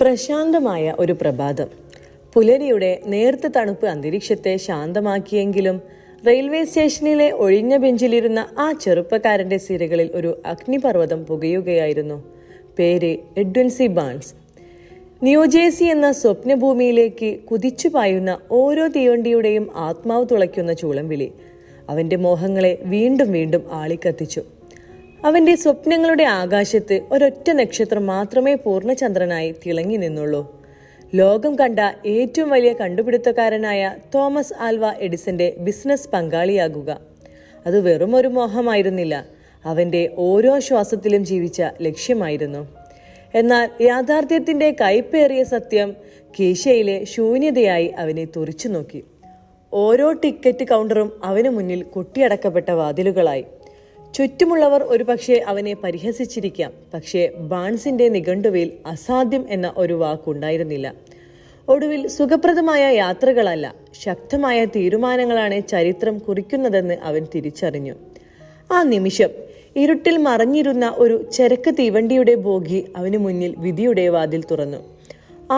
പ്രശാന്തമായ ഒരു പ്രഭാതം. പുലരിയുടെ നേർത്ത തണുപ്പ് അന്തരീക്ഷത്തെ ശാന്തമാക്കിയെങ്കിലും റെയിൽവേ സ്റ്റേഷനിലെ ഒഴിഞ്ഞ ബെഞ്ചിലിരുന്ന ആ ചെറുപ്പക്കാരന്റെ സിരകളിൽ ഒരു അഗ്നിപർവ്വതം പുകയുകയായിരുന്നു. പേര് എഡ്വിൻ സി ബാൺസ്. ന്യൂജേഴ്സി എന്ന സ്വപ്നഭൂമിയിലേക്ക് കുതിച്ചു പായുന്ന ഓരോ തീവണ്ടിയുടെയും ആത്മാവ് തുളയ്ക്കുന്ന ചൂളംവിളി അവന്റെ മോഹങ്ങളെ വീണ്ടും വീണ്ടും ആളിക്കത്തിച്ചു. അവന്റെ സ്വപ്നങ്ങളുടെ ആകാശത്ത് ഒരൊറ്റ നക്ഷത്രം മാത്രമേ പൂർണ്ണചന്ദ്രനായി തിളങ്ങി നിന്നുള്ളൂ. ലോകം കണ്ട ഏറ്റവും വലിയ കണ്ടുപിടുത്തക്കാരനായ തോമസ് ആൽവ എഡിസന്റെ ബിസിനസ് പങ്കാളിയാകുക. അത് വെറും ഒരു മോഹമായിരുന്നില്ല, അവന്റെ ഓരോ ശ്വാസത്തിലും ജീവിച്ച ലക്ഷ്യമായിരുന്നു. എന്നാൽ യാഥാർത്ഥ്യത്തിന്റെ കൈപ്പേറിയ സത്യം കീശയിലെ ശൂന്യതയായി അവനെ തുറിച്ചു നോക്കി. ഓരോ ടിക്കറ്റ് കൗണ്ടറും അവന് മുന്നിൽ കൊട്ടിയടക്കപ്പെട്ട വാതിലുകളായി. ചുറ്റുമുള്ളവർ ഒരുപക്ഷെ അവനെ പരിഹസിച്ചിരിക്കാം, പക്ഷേ ബാൺസിന്റെ നിഘണ്ടുവിൽ അസാധ്യം എന്ന ഒരു വാക്കുണ്ടായിരുന്നില്ല. ഒടുവിൽ സുഖപ്രദമായ യാത്രകളല്ല, ശക്തമായ തീരുമാനങ്ങളാണ് ചരിത്രം കുറിക്കുന്നതെന്ന് അവൻ തിരിച്ചറിഞ്ഞു. ആ നിമിഷം ഇരുട്ടിൽ മറഞ്ഞിരുന്ന ഒരു ചരക്ക് തീവണ്ടിയുടെ ബോഗി അവന് മുന്നിൽ വിധിയുടെ വാതിൽ തുറന്നു.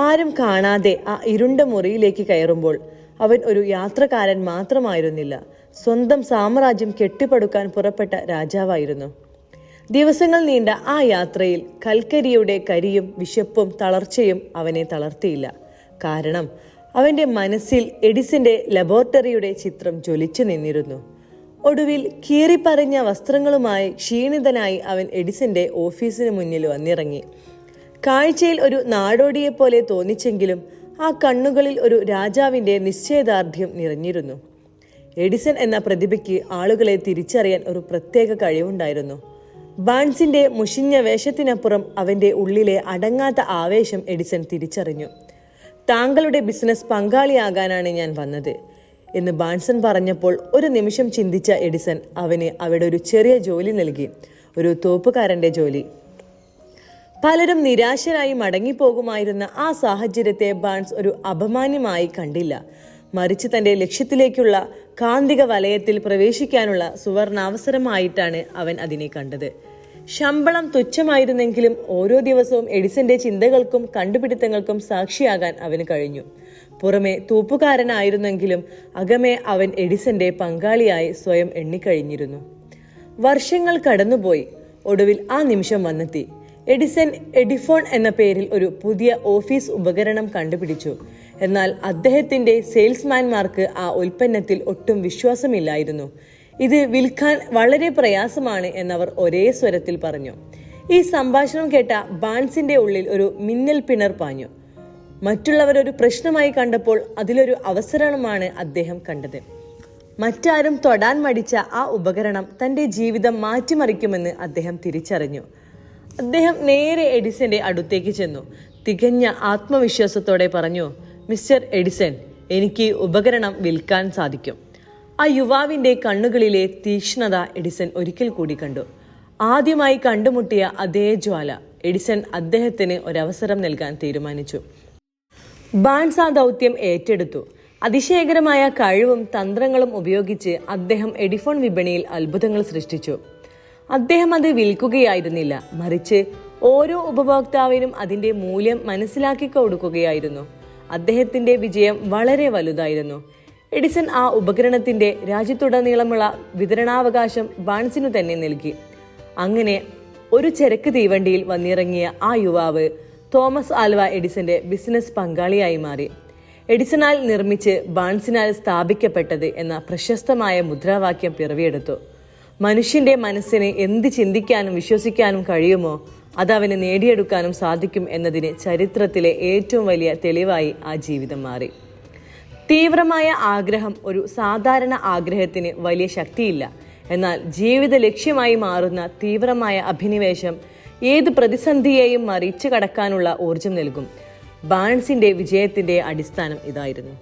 ആരും കാണാതെ ആ ഇരുണ്ട മുറിയിലേക്ക് കയറുമ്പോൾ അവൻ ഒരു യാത്രക്കാരൻ മാത്രമായിരുന്നില്ല, സ്വന്തം സാമ്രാജ്യം കെട്ടിപ്പടുക്കാൻ പുറപ്പെട്ട രാജാവായിരുന്നു. ദിവസങ്ങൾ നീണ്ട ആ യാത്രയിൽ കൽക്കരിയുടെ കരിയും വിശപ്പും തളർച്ചയും അവനെ തളർത്തിയില്ല. കാരണം അവന്റെ മനസ്സിൽ എഡിസന്റെ ലബോറട്ടറിയുടെ ചിത്രം ജ്വലിച്ചു നിന്നിരുന്നു. ഒടുവിൽ കീറിപ്പറിഞ്ഞ വസ്ത്രങ്ങളുമായി ക്ഷീണിതനായി അവൻ എഡിസന്റെ ഓഫീസിന് മുന്നിൽ വന്നിറങ്ങി. കാഴ്ചയിൽ ഒരു നാടോടിയെപ്പോലെ തോന്നിച്ചെങ്കിലും ആ കണ്ണുകളിൽ ഒരു രാജാവിന്റെ നിശ്ചയദാർഢ്യം നിറഞ്ഞിരുന്നു. എഡിസൺ എന്ന പ്രതിഭയ്ക്ക് ആളുകളെ തിരിച്ചറിയാൻ ഒരു പ്രത്യേക കഴിവുണ്ടായിരുന്നു. ബാൺസിന്റെ മുഷിഞ്ഞ വേഷത്തിനപ്പുറം അവന്റെ ഉള്ളിലെ അടങ്ങാത്ത ആവേശം എഡിസൺ തിരിച്ചറിഞ്ഞു. താങ്കളുടെ ബിസിനസ് പങ്കാളിയാകാനാണ് ഞാൻ വന്നത് എന്ന് ബാൺസൺ പറഞ്ഞപ്പോൾ ഒരു നിമിഷം ചിന്തിച്ച എഡിസൺ അവന് അവിടെ ഒരു ചെറിയ ജോലി നൽകി, ഒരു തോപ്പുകാരന്റെ ജോലി. പലരും നിരാശരായി മടങ്ങിപ്പോകുമായിരുന്ന ആ സാഹചര്യത്തെ ബാൺസ് ഒരു അപമാന്യമായി കണ്ടില്ല, മറിച്ച് തന്റെ ലക്ഷ്യത്തിലേക്കുള്ള കാന്തിക വലയത്തിൽ പ്രവേശിക്കാനുള്ള സുവർണാവസരമായിട്ടാണ് അവൻ അതിനെ കണ്ടത്. ശമ്പളം തുച്ഛമായിരുന്നെങ്കിലും ഓരോ ദിവസവും എഡിസന്റെ ചിന്തകൾക്കും കണ്ടുപിടുത്തങ്ങൾക്കും സാക്ഷിയാകാൻ അവന് കഴിഞ്ഞു. പുറമെ തൂപ്പുകാരനായിരുന്നെങ്കിലും അകമേ അവൻ എഡിസന്റെ പങ്കാളിയായി സ്വയം എണ്ണിക്കഴിഞ്ഞിരുന്നു. വർഷങ്ങൾ കടന്നുപോയി. ഒടുവിൽ ആ നിമിഷം വന്നെത്തി. എഡിസൺ എഡിഫോൺ എന്ന പേരിൽ ഒരു പുതിയ ഓഫീസ് ഉപകരണം കണ്ടുപിടിച്ചു. എന്നാൽ അദ്ദേഹത്തിന്റെ സെയിൽസ്മാൻമാർക്ക് ആ ഉൽപ്പന്നത്തിൽ ഒട്ടും വിശ്വാസമില്ലായിരുന്നു. ഇത് വിൽക്കാൻ വളരെ പ്രയാസമാണ് എന്നവർ ഒരേ സ്വരത്തിൽ പറഞ്ഞു. ഈ സംഭാഷണം കേട്ട ബാൺസിന്റെ ഉള്ളിൽ ഒരു മിന്നൽ പിണർ പാഞ്ഞു. മറ്റുള്ളവരൊരു പ്രശ്നമായി കണ്ടപ്പോൾ അതിലൊരു അവസരമാണ് അദ്ദേഹം കണ്ടത്. മറ്റാരും തൊടാൻ മടിച്ച ആ ഉപകരണം തന്റെ ജീവിതം മാറ്റിമറിക്കുമെന്ന് അദ്ദേഹം തിരിച്ചറിഞ്ഞു. അദ്ദേഹം നേരെ എഡിസന്റെ അടുത്തേക്ക് ചെന്നു. തികഞ്ഞ ആത്മവിശ്വാസത്തോടെ പറഞ്ഞു, മിസ്റ്റർ എഡിസൺ, എനിക്ക് ഉപകരണം വിൽക്കാൻ സാധിക്കും. ആ യുവാവിന്റെ കണ്ണുകളിലെ തീക്ഷ്ണത എഡിസൺ ഒരിക്കൽ കൂടി കണ്ടു. ആദ്യമായി കണ്ടുമുട്ടിയ അതേ ജ്വാല. എഡിസൺ അദ്ദേഹത്തിന് ഒരവസരം നൽകാൻ തീരുമാനിച്ചു. ബാൺസ് ആ ദൗത്യം ഏറ്റെടുത്തു. അതിശയകരമായ കഴിവും തന്ത്രങ്ങളും ഉപയോഗിച്ച് അദ്ദേഹം എഡിഫോൺ വിപണിയിൽ അത്ഭുതങ്ങൾ സൃഷ്ടിച്ചു. അദ്ദേഹം അത് വിൽക്കുകയായിരുന്നില്ല, മറിച്ച് ഓരോ ഉപഭോക്താവിനും അതിന്റെ മൂല്യം മനസ്സിലാക്കി കൊടുക്കുകയായിരുന്നു. അദ്ദേഹത്തിന്റെ വിജയം വളരെ വലുതായിരുന്നു. എഡിസൺ ആ ഉപകരണത്തിന്റെ രാജ്യത്തുടനീളമുള്ള വിതരണാവകാശം ബാൺസിനു തന്നെ നൽകി. അങ്ങനെ ഒരു ചരക്ക് തീവണ്ടിയിൽ വന്നിറങ്ങിയ ആ യുവാവ് തോമസ് ആൽവ എഡിസന്റെ ബിസിനസ് പങ്കാളിയായി മാറി. എഡിസണാൽ നിർമ്മിച്ച് ബാൺസിനാൽ സ്ഥാപിക്കപ്പെട്ടത് എന്ന പ്രശസ്തമായ മുദ്രാവാക്യം പിറവിയെടുത്തു. മനുഷ്യന്റെ മനസ്സിന് എന്ത് ചിന്തിക്കാനും വിശ്വസിക്കാനും കഴിയുമോ അതവന് നേടിയെടുക്കാനും സാധിക്കും എന്നതിന് ചരിത്രത്തിലെ ഏറ്റവും വലിയ തെളിവായി ആ ജീവിതം മാറി. തീവ്രമായ ആഗ്രഹം ഒരു സാധാരണ ആഗ്രഹത്തിന് വലിയ ശക്തിയില്ല, എന്നാൽ ജീവിത ലക്ഷ്യമായി മാറുന്ന തീവ്രമായ അഭിനിവേശം ഏത് പ്രതിസന്ധിയെയും മറിച്ചു കടക്കാനുള്ള ഊർജം നൽകും. ബാൺസിന്റെ വിജയത്തിന്റെ അടിസ്ഥാനം ഇതായിരുന്നു.